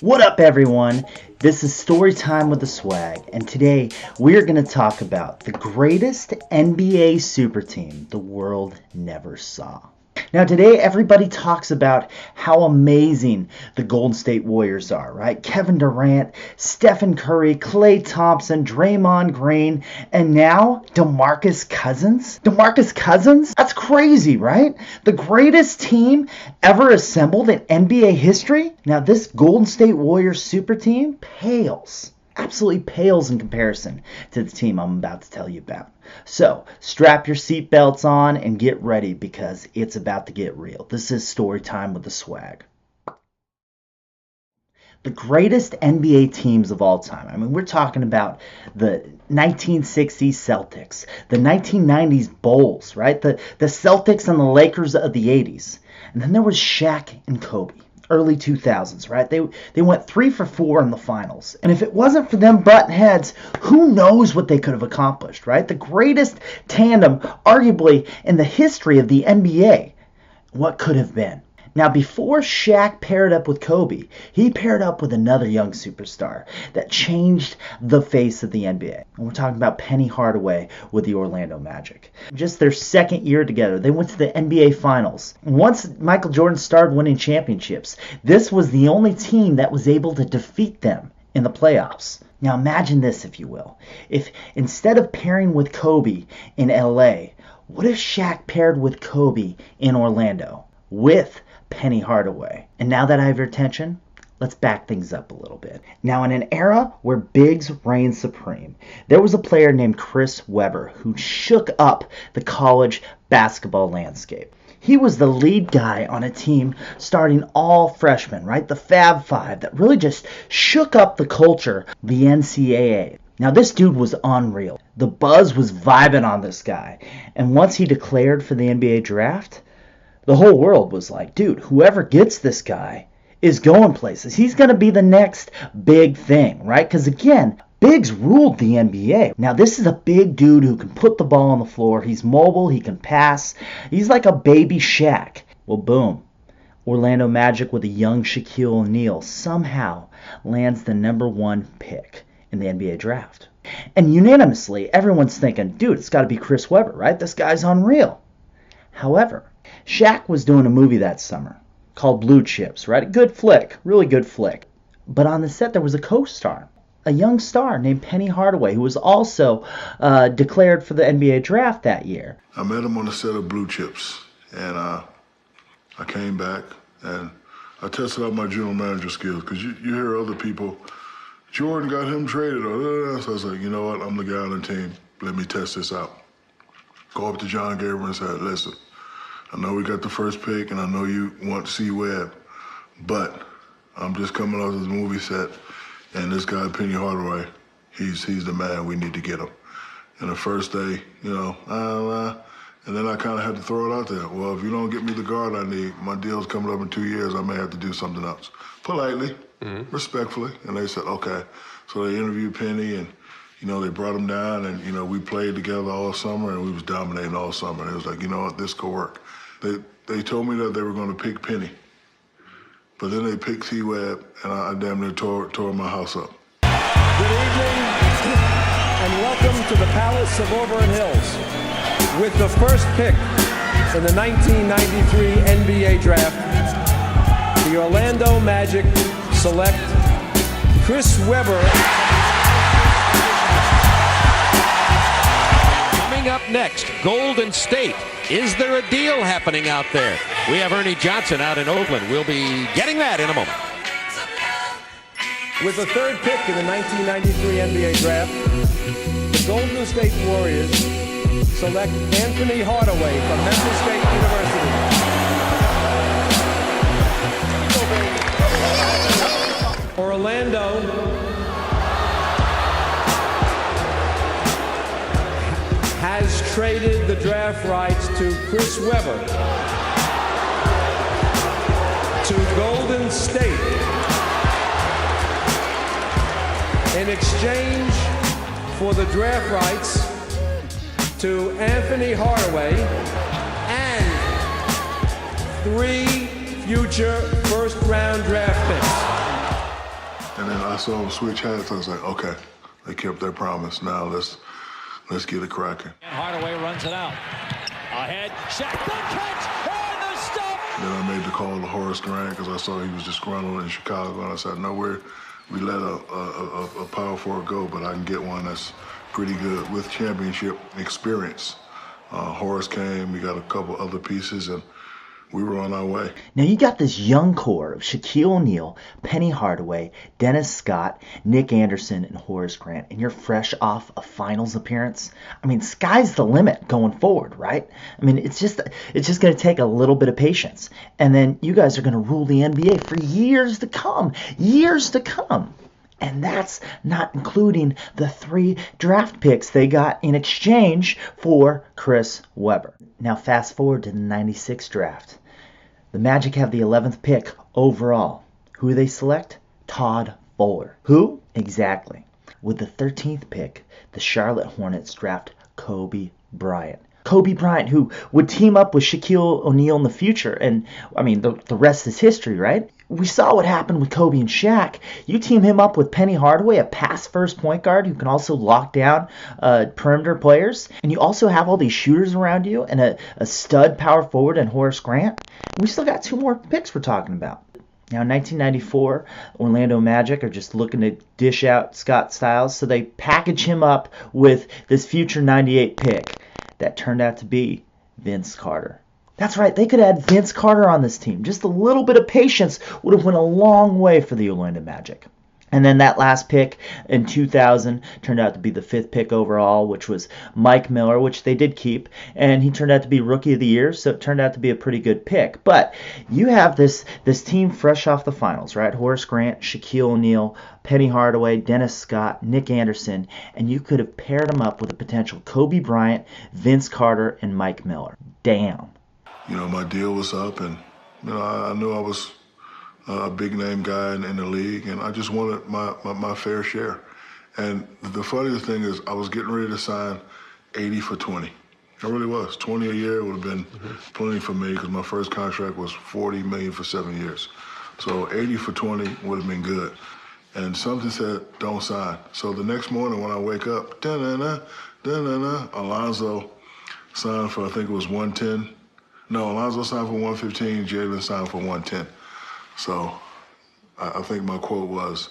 What up, everyone? This is Storytime with the Swag, and today we're going to talk about the greatest NBA super team the world never saw. Now, today everybody talks about how amazing the Golden State Warriors are, right? Kevin Durant, Stephen Curry, Klay Thompson, Draymond Green, and now DeMarcus Cousins? DeMarcus Cousins? That's crazy, right? The greatest team ever assembled in NBA history? Now, this Golden State Warriors super team absolutely pales in comparison to the team I'm about to tell you about. So, strap your seatbelts on and get ready because it's about to get real. This is Storytime with the Swag. The greatest NBA teams of all time. I mean, we're talking about the 1960s Celtics, the 1990s Bulls, right? The Celtics and the Lakers of the 80s. And then there was Shaq and Kobe. Early 2000s, right? They went 3 for 4 in the finals. And if it wasn't for them butting heads, who knows what they could have accomplished, right? The greatest tandem, arguably, in the history of the NBA. What could have been? Now, before Shaq paired up with Kobe, he paired up with another young superstar that changed the face of the NBA. And we're talking about Penny Hardaway with the Orlando Magic. Just their second year together, they went to the NBA Finals. And once Michael Jordan started winning championships, this was the only team that was able to defeat them in the playoffs. Now, imagine this, if you will. If instead of pairing with Kobe in LA, what if Shaq paired with Kobe in Orlando with Penny Hardaway? And now that I have your attention, let's back things up a little bit. Now, in an era where bigs reigned supreme, there was a player named Chris Webber who shook up the college basketball landscape. He was the lead guy on a team starting all freshmen, right? The Fab Five that really just shook up the culture, the NCAA. Now, this dude was unreal. The buzz was vibing on this guy. And once he declared for the NBA draft, the whole world was like, dude, whoever gets this guy is going places. He's going to be the next big thing, right? Because again, bigs ruled the NBA. Now, this is a big dude who can put the ball on the floor. He's mobile. He can pass. He's like a baby Shaq. Well, boom. Orlando Magic with a young Shaquille O'Neal somehow lands the #1 pick in the NBA draft. And unanimously, everyone's thinking, dude, it's got to be Chris Webber, right? This guy's unreal. However, Shaq was doing a movie that summer called Blue Chips, right? A good flick, really good flick. But on the set, there was a co-star, a young star named Penny Hardaway, who was also declared for the NBA draft that year. I met him on the set of Blue Chips, and I came back and I tested out my general manager skills because you hear other people, Jordan got him traded, so I was like, you know what, I'm the guy on the team. Let me test this out. Go up to John Gabriel and say, listen, I know we got the first pick, and I know you want C-Web, but I'm just coming off this movie set, and this guy, Penny Hardaway, he's the man. We need to get him. And the first day, and then I kind of had to throw it out there. Well, if you don't get me the guard I need, my deal's coming up in 2 years. I may have to do something else. Politely, respectfully, and they said, okay. So they interviewed Penny, and they brought him down, and, we played together all summer, and we was dominating all summer. And it was like, you know what, this could work. They told me that they were going to pick Penny, but then they picked C-Web, and I damn near tore my house up. Good evening, and welcome to the Palace of Auburn Hills. With the first pick in the 1993 NBA Draft, the Orlando Magic select Chris Webber. Coming up next, Golden State. Is there a deal happening out there? We have Ernie Johnson out in Oakland. We'll be getting that in a moment. With the third pick in the 1993 NBA Draft, the Golden State Warriors select Anthony Hardaway from Memphis State University. Orlando has traded the draft rights to Chris Webber to Golden State in exchange for the draft rights to Anthony Hardaway and 3 future first-round draft picks. And then I saw them switch hats. I was like, okay, they kept their promise. Now let's get it cracking. And Hardaway runs it out. Ahead, Shaq, the catch, and the stop. Then I made the call to Horace Grant because I saw he was disgruntled in Chicago, and I said, no, we let a power forward go, but I can get one that's pretty good with championship experience. Horace came, we got a couple other pieces, and we were on our way. Now you got this young core of Shaquille O'Neal, Penny Hardaway, Dennis Scott, Nick Anderson, and Horace Grant, and you're fresh off a finals appearance. I mean, sky's the limit going forward, right? I mean, it's just going to take a little bit of patience, and then you guys are going to rule the NBA for years to come. Years to come. And that's not including the 3 draft picks they got in exchange for Chris Webber. Now fast forward to the 96 draft. The Magic have the 11th pick overall. Who do they select? Todd Fuller. Who? Exactly. With the 13th pick, the Charlotte Hornets draft Kobe Bryant. Kobe Bryant, who would team up with Shaquille O'Neal in the future. And, I mean, the rest is history, right? We saw what happened with Kobe and Shaq. You team him up with Penny Hardaway, a pass-first point guard who can also lock down perimeter players. And you also have all these shooters around you and a stud power forward in Horace Grant. And we still got 2 more picks we're talking about. Now, in 1994, Orlando Magic are just looking to dish out Scott Skiles, so they package him up with this future 98 pick that turned out to be Vince Carter. That's right, they could add Vince Carter on this team. Just a little bit of patience would have went a long way for the Orlando Magic. And then that last pick in 2000 turned out to be the 5th pick overall, which was Mike Miller, which they did keep. And he turned out to be Rookie of the Year, so it turned out to be a pretty good pick. But you have this team fresh off the finals, right? Horace Grant, Shaquille O'Neal, Penny Hardaway, Dennis Scott, Nick Anderson. And you could have paired them up with a potential Kobe Bryant, Vince Carter, and Mike Miller. Damn. You know, my deal was up, and, you know, I knew I was a big-name guy in the league, and I just wanted my fair share. And the funniest thing is I was getting ready to sign 80 for 20. I really was. 20 a year would have been plenty for me because my first contract was $40 million for 7 years. So 80 for 20 would have been good. And something said, don't sign. So the next morning when I wake up, Alonzo signed for, I think it was 110. No, Alonzo signed for 115, Jalen signed for 110. So I think my quote was,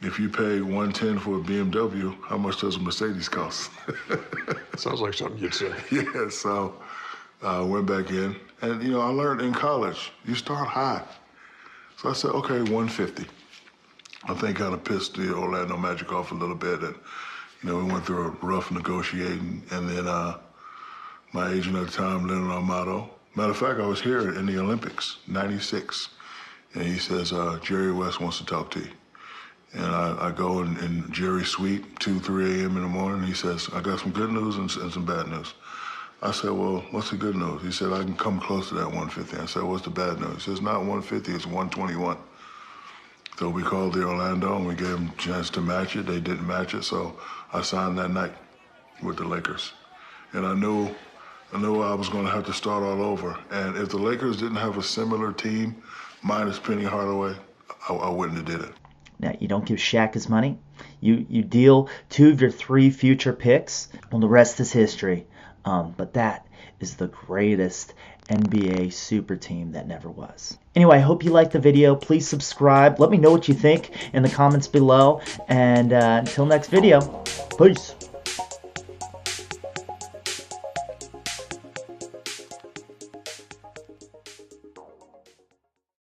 if you pay 110 for a BMW, how much does a Mercedes cost? Sounds like something you'd say. Yeah, so I went back in. And, you know, I learned in college, you start high. So I said, okay, 150. I think kind of pissed the Orlando Magic off a little bit. And, you know, we went through a rough negotiating. And then my agent at the time, Leonard Armato. Matter of fact, I was here in the Olympics, 96. And he says, Jerry West wants to talk to you. And I go in Jerry's suite, 2, 3 a.m. in the morning. He says, I got some good news and some bad news. I said, well, what's the good news? He said, I can come close to that 150. I said, what's the bad news? He says, not 150, it's 121. So we called the Orlando and we gave them a chance to match it. They didn't match it, so I signed that night with the Lakers. And I knew I was going to have to start all over. And if the Lakers didn't have a similar team, minus Penny Hardaway, I wouldn't have did it. Now, you don't give Shaq his money. You deal 2 of your 3 future picks. Well, the rest is history. But that is the greatest NBA super team that never was. Anyway, I hope you liked the video. Please subscribe. Let me know what you think in the comments below. And until next video, peace.